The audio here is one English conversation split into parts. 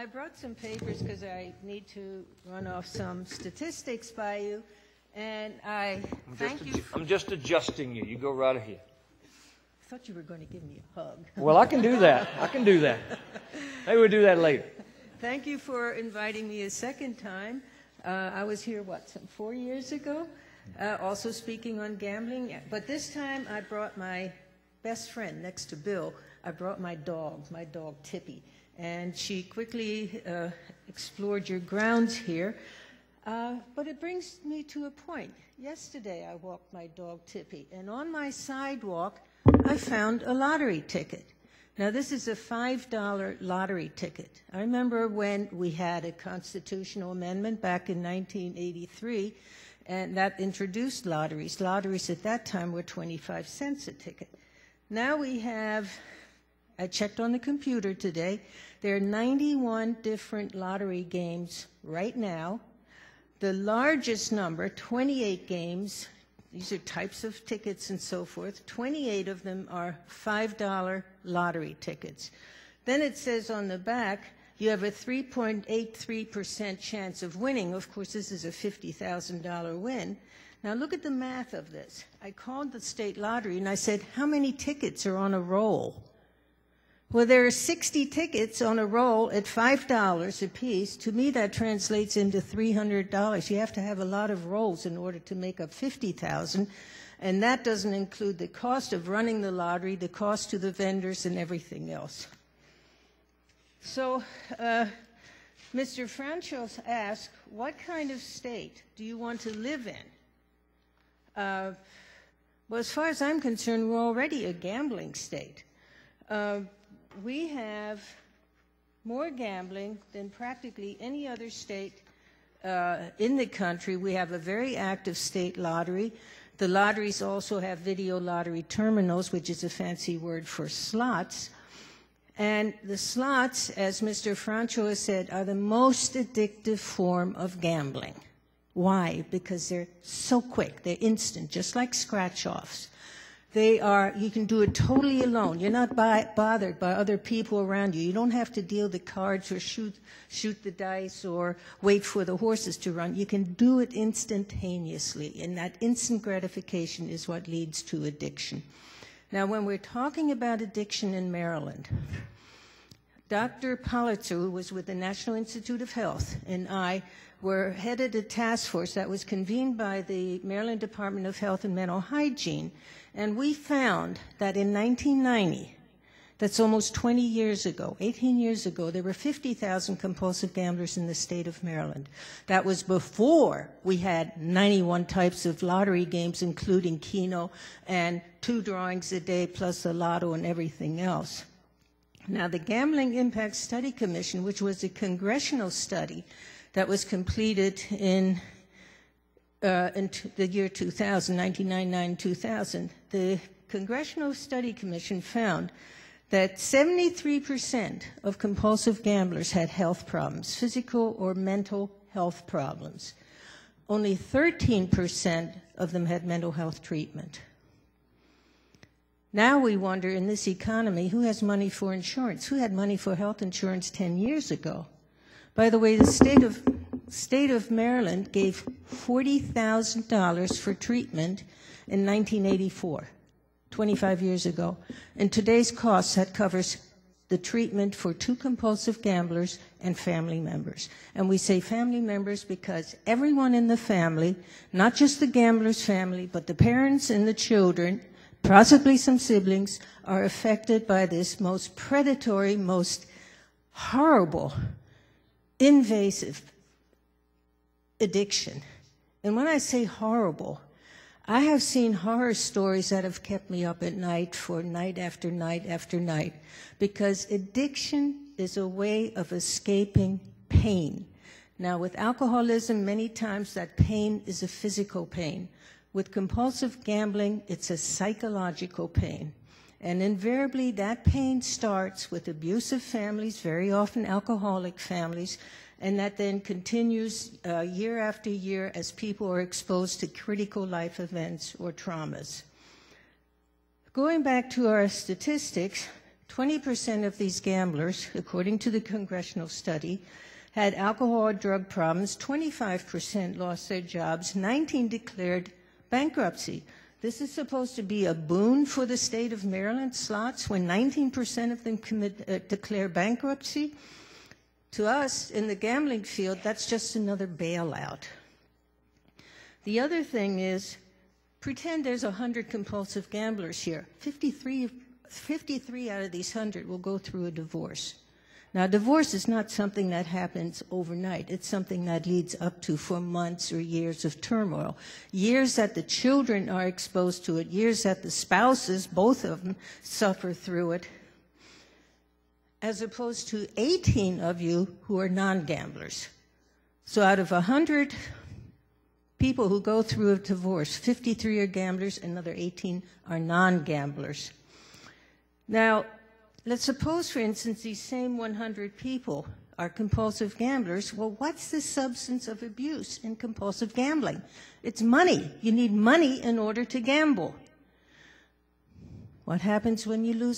I brought some papers because I need to run off some statistics by you, and I thank you. I'm just adjusting you. You go right ahead. I thought you were going to give me a hug. Well, I can do that. I can do that. Maybe we'll do that later. Thank you for inviting me a second time. I was here, some 4 years ago, also speaking on gambling. But this time I brought my best friend next to Bill. I brought my dog Tippy. And she quickly explored your grounds here. But it brings me to a point. Yesterday I walked my dog Tippy, and on my sidewalk I found a lottery ticket. Now this is a $5 lottery ticket. I remember when we had a constitutional amendment back in 1983, and that introduced lotteries. Lotteries at that time were 25 cents a ticket. Now we have, I checked on the computer today, there are 91 different lottery games right now. The largest number, 28 games, these are types of tickets and so forth, 28 of them are $5 lottery tickets. Then it says on the back, you have a 3.83% chance of winning. Of course, this is a $50,000 win. Now look at the math of this. I called the state lottery and I said, how many tickets are on a roll? Well, there are 60 tickets on a roll at $5 a piece. To me, that translates into $300. You have to have a lot of rolls in order to make up $50,000, and that doesn't include the cost of running the lottery, the cost to the vendors, and everything else. So, Mr. Franchos asked, what kind of state do you want to live in? Well, as far as I'm concerned, we're already a gambling state. We have more gambling than practically any other state in the country. We have a very active state lottery. The lotteries also have video lottery terminals, which is a fancy word for slots. And the slots, as Mr. Franco has said, are the most addictive form of gambling. Why? Because they're so quick. They're instant, just like scratch-offs. You can do it totally alone. You're not bothered by other people around you. You don't have to deal the cards or shoot the dice or wait for the horses to run. You can do it instantaneously, and that instant gratification is what leads to addiction. Now, when we're talking about addiction in Maryland, Dr. Politzer, who was with the National Institute of Health, and I were headed a task force that was convened by the Maryland Department of Health and Mental Hygiene, and we found that in 1990, that's almost 20 years ago, 18 years ago, there were 50,000 compulsive gamblers in the state of Maryland. That was before we had 91 types of lottery games, including Keno, and 2 drawings a day plus the lotto and everything else. Now, the Gambling Impact Study Commission, which was a congressional study that was completed in the year 2000, 1999-2000, the Congressional Study Commission found that 73% of compulsive gamblers had health problems, physical or mental health problems. Only 13% of them had mental health treatment. Now we wonder, in this economy, who has money for insurance? Who had money for health insurance 10 years ago? By the way, the state of Maryland gave $40,000 for treatment in 1984, 25 years ago. And today's cost, that covers the treatment for 2 compulsive gamblers and family members. And we say family members because everyone in the family, not just the gambler's family, but the parents and the children, possibly some siblings, are affected by this most predatory, most horrible, invasive addiction. And when I say horrible, I have seen horror stories that have kept me up at night for night after night after night, because addiction is a way of escaping pain. Now, with alcoholism, many times that pain is a physical pain. With compulsive gambling, it's a psychological pain. And invariably, that pain starts with abusive families, very often alcoholic families, and that then continues year after year as people are exposed to critical life events or traumas. Going back to our statistics, 20% of these gamblers, according to the congressional study, had alcohol or drug problems. 25% lost their jobs. 19 declared bankruptcy. This is supposed to be a boon for the state of Maryland, slots, when 19% of them declare bankruptcy. To us, in the gambling field, that's just another bailout. The other thing is, pretend there's 100 compulsive gamblers here. 53 out of these 100 will go through a divorce. Now, divorce is not something that happens overnight. It's something that leads up to for months or years of turmoil. Years that the children are exposed to it, years that the spouses, both of them, suffer through it, as opposed to 18 of you who are non-gamblers. So out of 100 people who go through a divorce, 53 are gamblers, another 18 are non-gamblers. Now, let's suppose, for instance, these same 100 people are compulsive gamblers. Well, what's the substance of abuse in compulsive gambling? It's money. You need money in order to gamble. What happens when you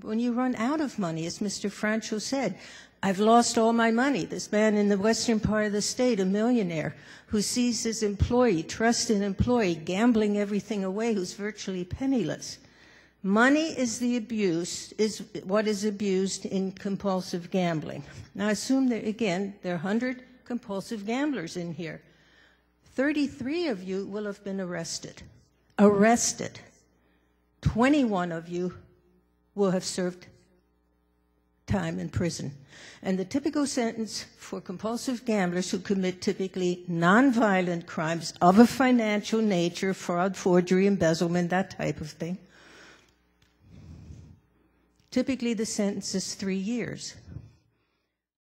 when you run out of money? As Mr. Francho said, I've lost all my money. This man in the western part of the state, a millionaire, who sees his employee, trusted employee, gambling everything away, who's virtually penniless. Money is the abuse, is what is abused in compulsive gambling. Now, assume that, again, there are 100 compulsive gamblers in here. 33 of you will have been arrested. 21 of you will have served time in prison. And the typical sentence for compulsive gamblers who commit typically nonviolent crimes of a financial nature, fraud, forgery, embezzlement, that type of thing, typically the sentence is 3 years.